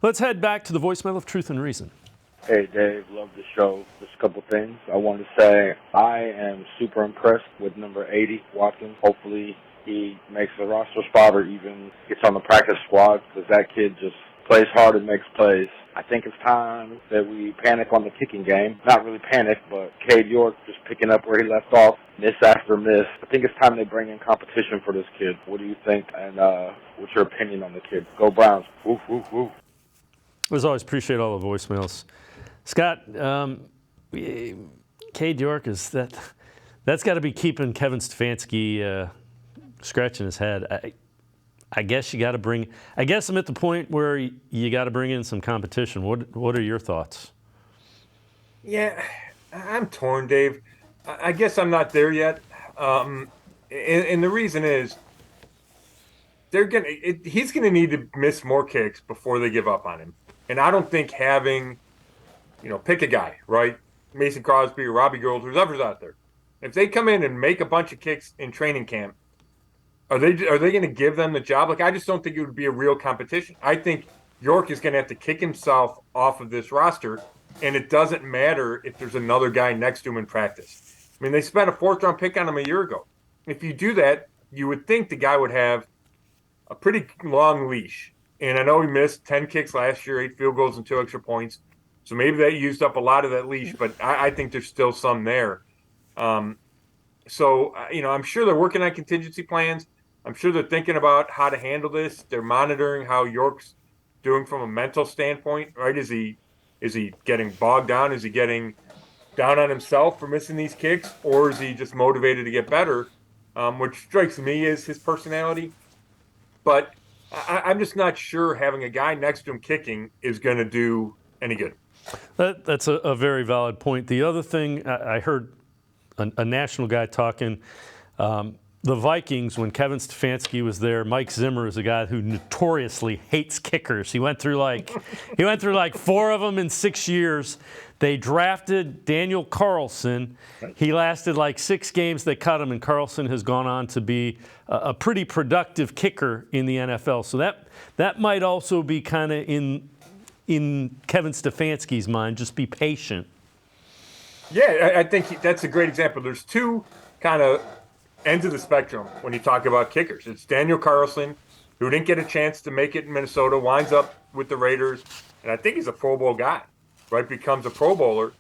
Let's head back to the voicemail of Truth and Reason. Hey, Dave. Love the show. Just a couple things. I wanted to say I am super impressed with number 80, Watkins. Hopefully he makes the roster spot or even gets on the practice squad because that kid just plays hard and makes plays. I think it's time that we panic on the kicking game. Not really panic, but Cade York just picking up where he left off, miss after miss. I think it's time they bring in competition for this kid. What do you think? And what's your opinion on the kid? Go Browns. Woof, woof, woof. As always, appreciate all the voicemails. Scott, Cade York that's got to be keeping Kevin Stefanski scratching his head. I guess you got to bring. I guess I'm at the point where you got to bring in some competition. What are your thoughts? Yeah, I'm torn, Dave. I guess I'm not there yet, and the reason is he's gonna need to miss more kicks before they give up on him. And I don't think having, pick a guy, right? Mason Crosby or Robbie Gould, whoever's out there. If they come in and make a bunch of kicks in training camp, are they going to give them the job? Like, I just don't think it would be a real competition. I think York is going to have to kick himself off of this roster, and it doesn't matter if there's another guy next to him in practice. I mean, they spent a fourth-round pick on him a year ago. If you do that, you would think the guy would have a pretty long leash. And I know he missed 10 kicks last year, 8 field goals and 2 extra points. So maybe that used up a lot of that leash, but I think there's still some there. I'm sure they're working on contingency plans. I'm sure they're thinking about how to handle this. They're monitoring how York's doing from a mental standpoint, right? Is he getting bogged down? Is he getting down on himself for missing these kicks? Or is he just motivated to get better, which strikes me as his personality. But I'm just not sure having a guy next to him kicking is going to do any good. That's a very valid point. The other thing, I heard a national guy talking, the Vikings, when Kevin Stefanski was there, Mike Zimmer is a guy who notoriously hates kickers. He went through like 4 of them in 6 years. They drafted Daniel Carlson. He lasted like 6 games. They cut him, and Carlson has gone on to be a pretty productive kicker in the NFL. So that might also be kind of in Kevin Stefanski's mind. Just be patient. Yeah, I think that's a great example. There's 2 kind of ends of the spectrum when you talk about kickers. It's Daniel Carlson, who didn't get a chance to make it in Minnesota, winds up with the Raiders, and I think he's a Pro Bowl guy, right? Becomes a Pro Bowler,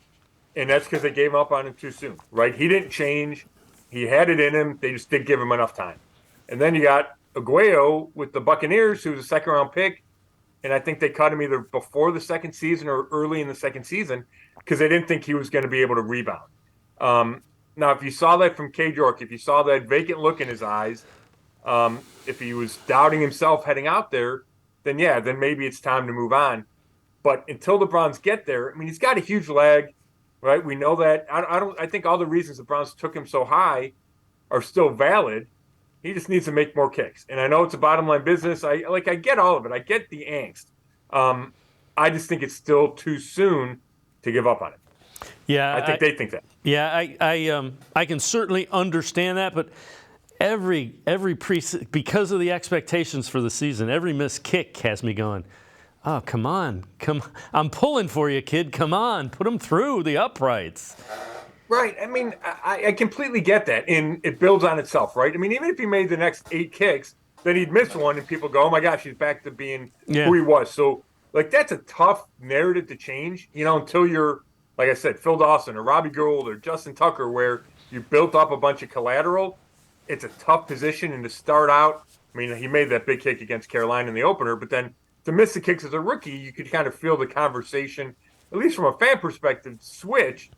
and that's because they gave up on him too soon, right? He didn't change. He had it in him. They just didn't give him enough time. And then you got Aguayo with the Buccaneers, who was a second-round pick, and I think they cut him either before the second season or early in the second season because they didn't think he was going to be able to rebound. Now, if you saw that from Cade York, if you saw that vacant look in his eyes, if he was doubting himself heading out there, then maybe it's time to move on. But until the Browns get there, I mean, he's got a huge leg, right? We know that. I think all the reasons the Browns took him so high are still valid. He just needs to make more kicks. And I know it's a bottom line business. I get all of it. I get the angst. I just think it's still too soon to give up on it. Yeah, I think they think that. Yeah, I can certainly understand that, but every because of the expectations for the season, every missed kick has me going, oh, come on. I'm pulling for you, kid. Come on, put them through the uprights. Right. I mean, I completely get that, and it builds on itself, right? I mean, even if he made the next 8 kicks, then he'd miss one, and people go, oh, my gosh, he's back to being who he was. So, that's a tough narrative to change, until you're, like I said, Phil Dawson or Robbie Gould or Justin Tucker, where you built up a bunch of collateral. It's a tough position, and to start out, I mean, he made that big kick against Carolina in the opener, but then to miss the kicks as a rookie, you could kind of feel the conversation, at least from a fan perspective, switch.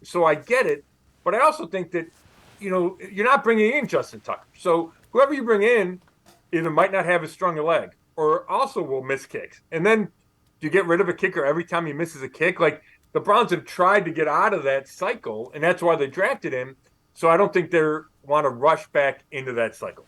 So I get it, but I also think that, you're not bringing in Justin Tucker. So whoever you bring in either might not have as strong a leg or also will miss kicks. And then you get rid of a kicker every time he misses a kick. Like, the Browns have tried to get out of that cycle, and that's why they drafted him. So I don't think they want to rush back into that cycle.